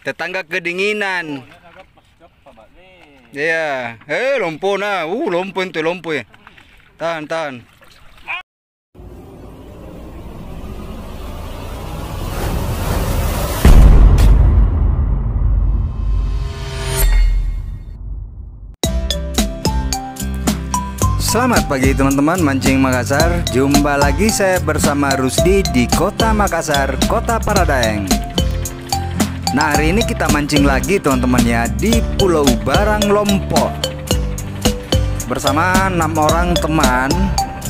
Tetangga kedinginan. Iya. Lompo na. Lompo itu lompo ya. Tahan, tahan. Selamat pagi teman-teman mancing Makassar. Jumpa lagi saya bersama Rusdi di Kota Makassar, Kota Paradaeng. Nah, hari ini kita mancing lagi teman-teman ya di Pulau Barang Lompok bersama 6 orang teman,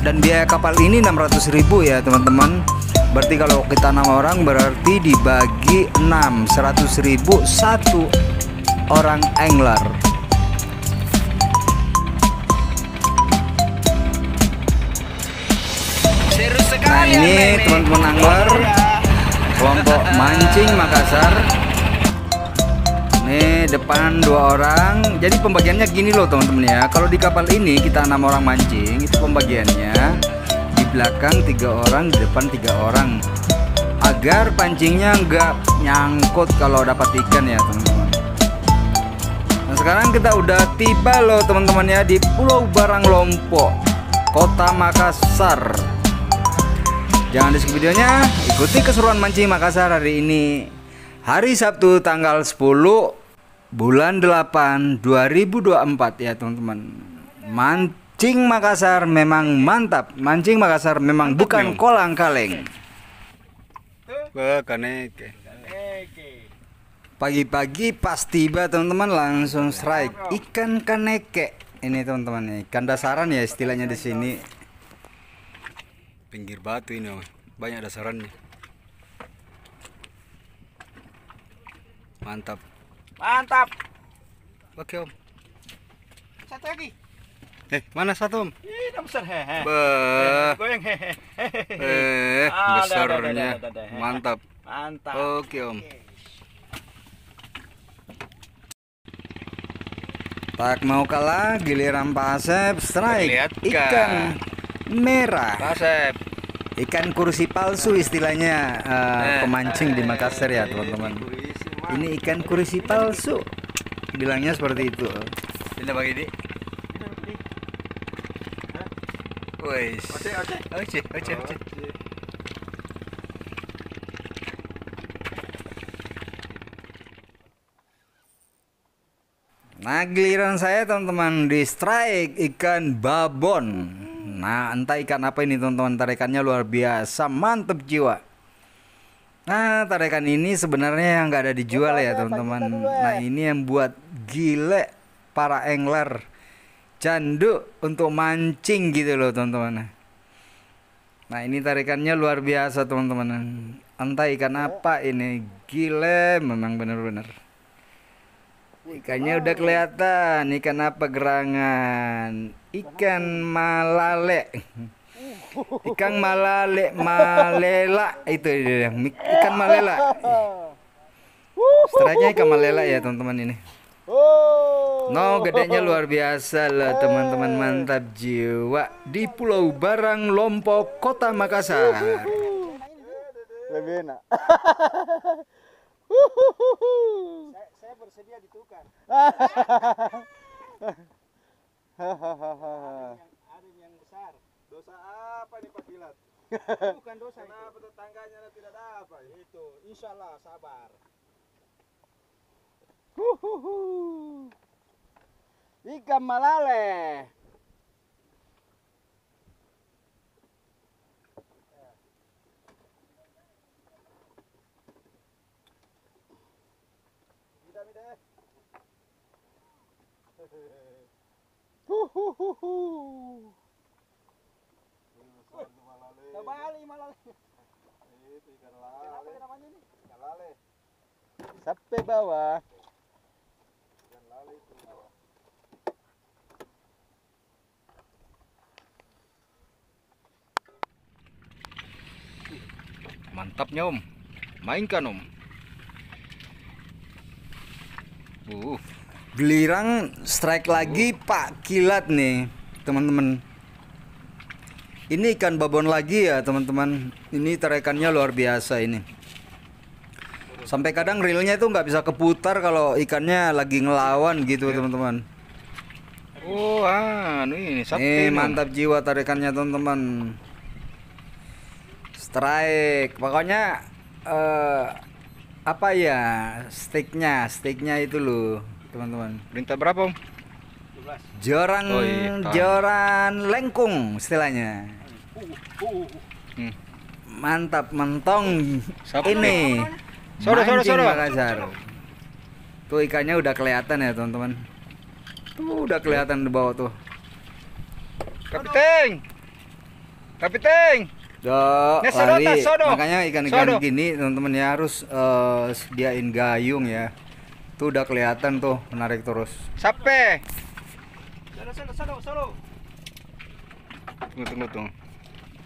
dan biaya kapal ini 600.000 ya teman-teman. Berarti kalau kita 6 orang berarti dibagi 6, 100.000 satu orang angler. Nah, ini teman-teman angler kelompok mancing Makassar. Nih depan 2 orang. Jadi pembagiannya gini loh teman-teman ya. Kalau di kapal ini kita 6 orang mancing, itu pembagiannya di belakang 3 orang, di depan 3 orang, agar pancingnya nggak nyangkut kalau dapat ikan ya teman-teman. Nah, sekarang kita udah tiba loh teman-teman ya di Pulau Barang Lompok, Kota Makassar. Jangan di skip videonya, ikuti keseruan mancing Makassar hari ini. Hari Sabtu tanggal 10 bulan 8 2024 ya teman-teman. Mancing Makassar memang mantap. Mancing Makassar memang bukan kolang kaleng. Kaneke. Pagi-pagi pas tiba teman-teman langsung strike ikan kaneke. Ini teman-teman, ikan dasaran ya istilahnya di sini. Pinggir batu ini banyak dasarannya. Mantap. Mantap. Oke om. Satu lagi. Mana satu om? Ini besar hehe. Goyang hehe. Besarnya. Mantap. Mantap. Oke om. Tak mau kalah, giliran Pak Asep strike ikan merah. Asep. Ikan kursi palsu istilahnya pemancing di Makassar ya teman-teman. Ini ikan kursi palsu, bilangnya seperti itu. Ini bagi ini. Wes. Oce. Nah, giliran saya teman-teman di strike ikan babon. Nah, entah ikan apa ini teman-teman, tarikannya luar biasa, mantep jiwa. Nah, tarikan ini sebenarnya yang nggak ada dijual ya teman-teman. Nah, ini yang buat gile para angler candu untuk mancing gitu loh teman-teman. Nah, ini tarikannya luar biasa teman-teman. Entah ikan apa ini, gile memang bener-bener. Ikannya udah kelihatan, ikan apa gerangan? Ikan malale. Ikan malale, malela itu dia. Ikan malela. Strike-nya ikan malela ya teman-teman ini. No, gedenya luar biasa lah teman-teman, mantap jiwa di Pulau Barang Lompok, Kota Makassar. Lebih enak. Saya bersedia ditukar. Ada yang besar. Dosa apa nih Pak Kilat? Bukan dosa. Kenapa tetangganya tidak dapat? Itu, insya Allah sabar. Ikan malale. Kembali malale. Itu ikan lale. Apa namanya ini? Ikan lale. Sampai bawah. Ikan lale itu. Mantapnya om, mainkan om. Giliran strike lagi Pak Kilat nih teman-teman. Ini ikan babon lagi ya teman-teman. Ini tarikannya luar biasa ini. Sampai kadang reelnya itu nggak bisa keputar kalau ikannya lagi ngelawan gitu teman-teman. Oh, ini sapi. Nih mantap jiwa tarikannya teman-teman. Strike. Pokoknya apa ya, steaknya itu loh teman-teman. Perintah berapa, Om? Joran Oh, iya. joran lengkung istilahnya. Mantap mentong. Sapi. Ini Soro. mancing Makassar. Tuh ikannya udah kelihatan ya teman-teman. Tuh udah kelihatan di bawah tuh. Kapiteng. Nes, Lari. sodo. Makanya ikan-ikan Sodo. gini teman-teman ya harus sediain gayung ya. Tuh udah kelihatan tuh menarik terus. Sape. Solo.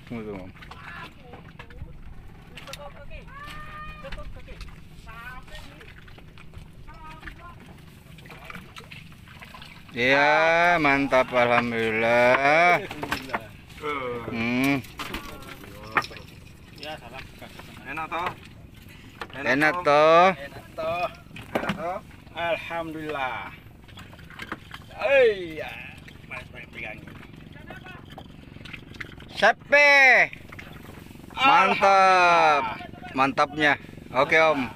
Tunggu. Ya, mantap, alhamdulillah. Enak toh. Alhamdulillah. Iya, pegangin. Sape. Mantapnya. Oke, Om.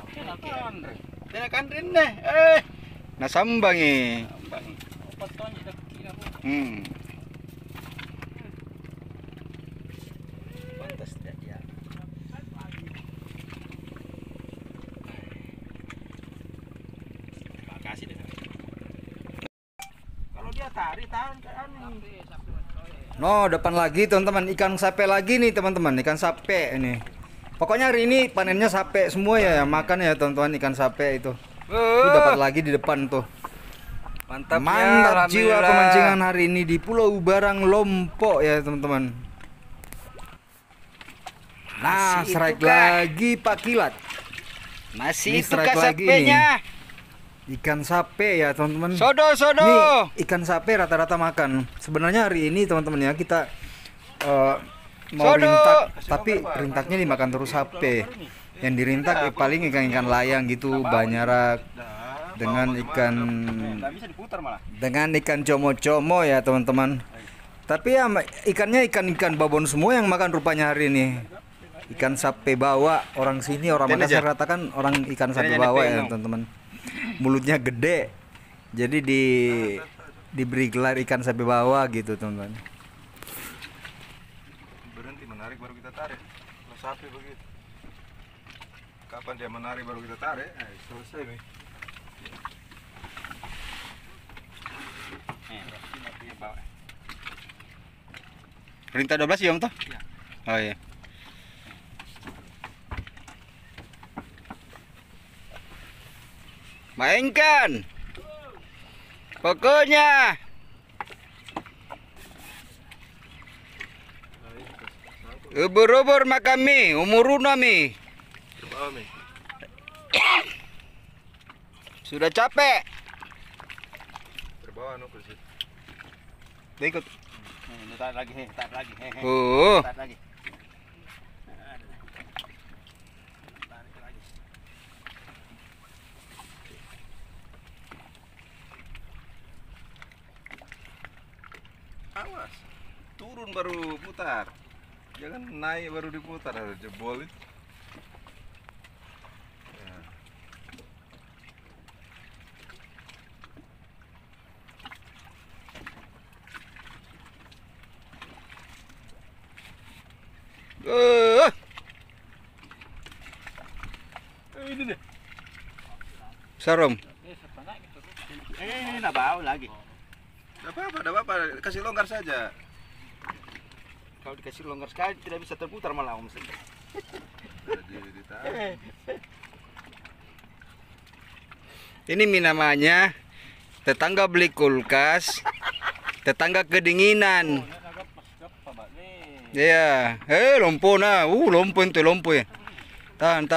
Tenakan rene. Nasambangi. Pantas dia. Makasih deh. Kalau dia tarik tahan ke anu. No, depan lagi teman-teman, ikan sape lagi nih teman-teman, ikan sape ini. Pokoknya hari ini panennya sape semua ya, makan ya teman-teman ikan sape itu. Tuh dapat lagi di depan tuh. Mantap jiwa pemancingan hari ini di Pulau Barang Lompok ya teman-teman. Nah, Masih strike itu, Kak. lagi Pak Kilat. Masih Ini itu strike kah lagi sapenya? Ikan sape ya teman-teman. Sodo. Nih ikan sape rata-rata makan. Sebenarnya hari ini teman-teman ya kita mau Sodo. rintak, tapi rintaknya dimakan terus sape. Yang dirintak paling ikan-ikan layang gitu, banyarak dengan ikan Bisa diputar malah. dengan ikan como-como ya teman-teman. Tapi ya ikannya ikan-ikan babon semua yang makan rupanya hari ini. Ikan sape bawa, orang sini orang Ini Makassar aja. katakan orang ikan sape Ini aja bawa ya dipegang. teman-teman. Mulutnya gede. Jadi diberi gelar ikan sape bawa gitu teman-teman. Berhenti menarik baru kita tarik. Kalau sapi begitu. Kapan dia menarik baru kita tarik? Selesai nih. Perintah 12 ya, Om toh? Oh iya. Mainkan. Pokoknya. Ubur-ubur makami, umurunami. Terbawa nih. Sudah capek. Terbawa no kursi. Ikut. Tarik lagi. Oh. Tarik lagi. Awas. Turun baru putar. Jangan naik baru diputar, harus jebol itu. Ya. Ini deh. Sarom. Nak bau lagi. Tidak apa-apa, kasih longgar saja. Kalau dikasih longgar sekali tidak bisa terputar malah Om. Jadi ditarik. Ini namanya tetangga beli kulkas, tetangga kedinginan. Iya, lompo nah, lompo itu lompo ya. Tahan.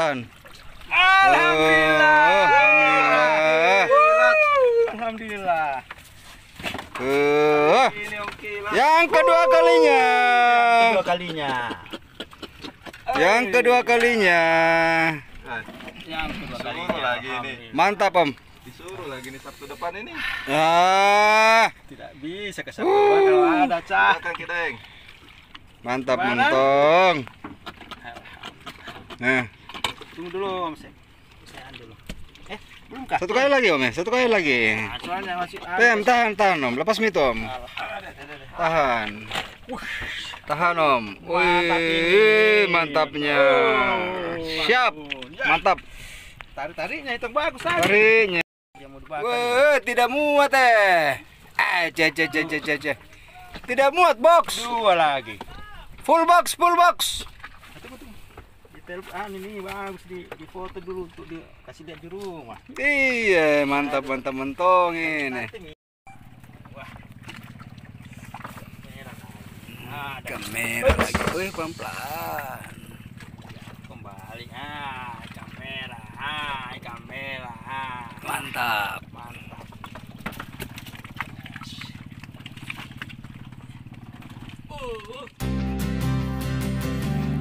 Alhamdulillah. Alhamdulillah. Alhamdulillah. Ini oke lah. Yang kedua kalinya. Yang kedua kalinya. Yang kedua kalinya. lagi ini. Mantap Om. Disuruh lagi nih Sabtu depan ini. Ah, Tidak bisa ke Sabtu kalau ada cah. Silakan Kideng. mantap Mana? Montong. Nah, Tunggu dulu Om, saya dulu. Belum kah? satu kali lagi Om ya, satu kali lagi. Nah, soalnya masih Tahan Om, lepas mitu Om. Tahan. Tahan Om. Mantap Wih, ini. mantapnya. Oh, Siap. ya. Mantap. Tarik-tariknya itu bagus tadi. Tarik. Yang mau dibakar. Wah, tidak muat Tidak muat box. Dua lagi. Full box. Tunggu. Di telepon ini bagus di foto dulu untuk kasih lihat di rumah. Iya, mantap Montong ini. Wah. Nah, Kamera lagi. Wih, pelan-pelan. kembali. Kamera. Kamera. Mantap. Mantap.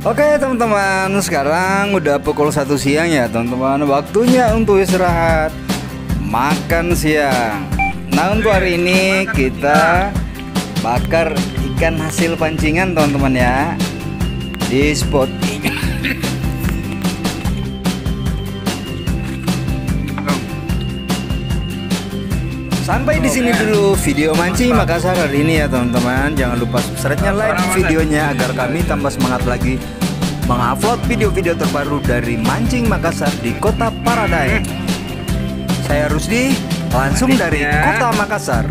Oke teman-teman, sekarang udah pukul 1 siang ya teman-teman. Waktunya untuk istirahat, makan siang. Nah untuk hari ini kita bakar ikan hasil pancingan teman-teman ya, di spot ini. Sampai di sini dulu video mancing Makassar hari ini ya teman-teman. Jangan lupa subscribe-nya, like videonya agar kami tambah semangat lagi mengupload video-video terbaru dari mancing Makassar di Kota Paradise. Saya Rusdi, langsung dari Kota Makassar.